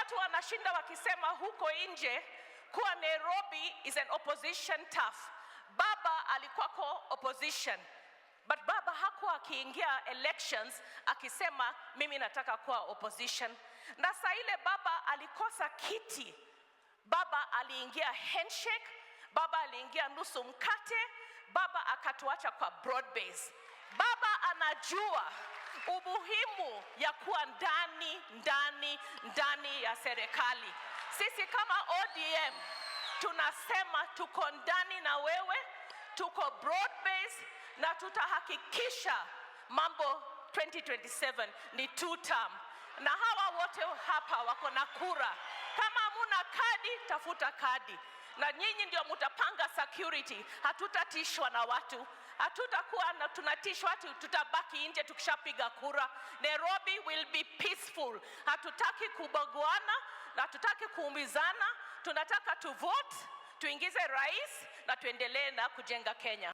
watu wanashinda wakisema huko nje kuwa Nairobi is an opposition turf. Baba alikuwako opposition, but baba hakuwa akiingia elections akisema mimi nataka kuwa opposition. Na saa ile baba alikosa kiti, baba aliingia handshake, baba aliingia nusu mkate, baba akatuacha kwa broad base. Baba anajua umuhimu ya kuwa ndani ya serikali. Sisi kama ODM tunasema tuko ndani na wewe, tuko broad base, na tutahakikisha mambo 2027 ni 2 term. Na hawa wote hapa wako na kura. Kama hamuna kadi, tafuta kadi. Na nyinyi ndio mtapanga security. Hatutatishwa na watu. Hatutakuwa na tunatishwa watu, tutabaki nje tukishapiga kura. Nairobi will be peaceful. Hatutaki kubaguana na hatutaki kuumizana. Tunataka tu vote, tuingize rais na tuendelee na kujenga Kenya.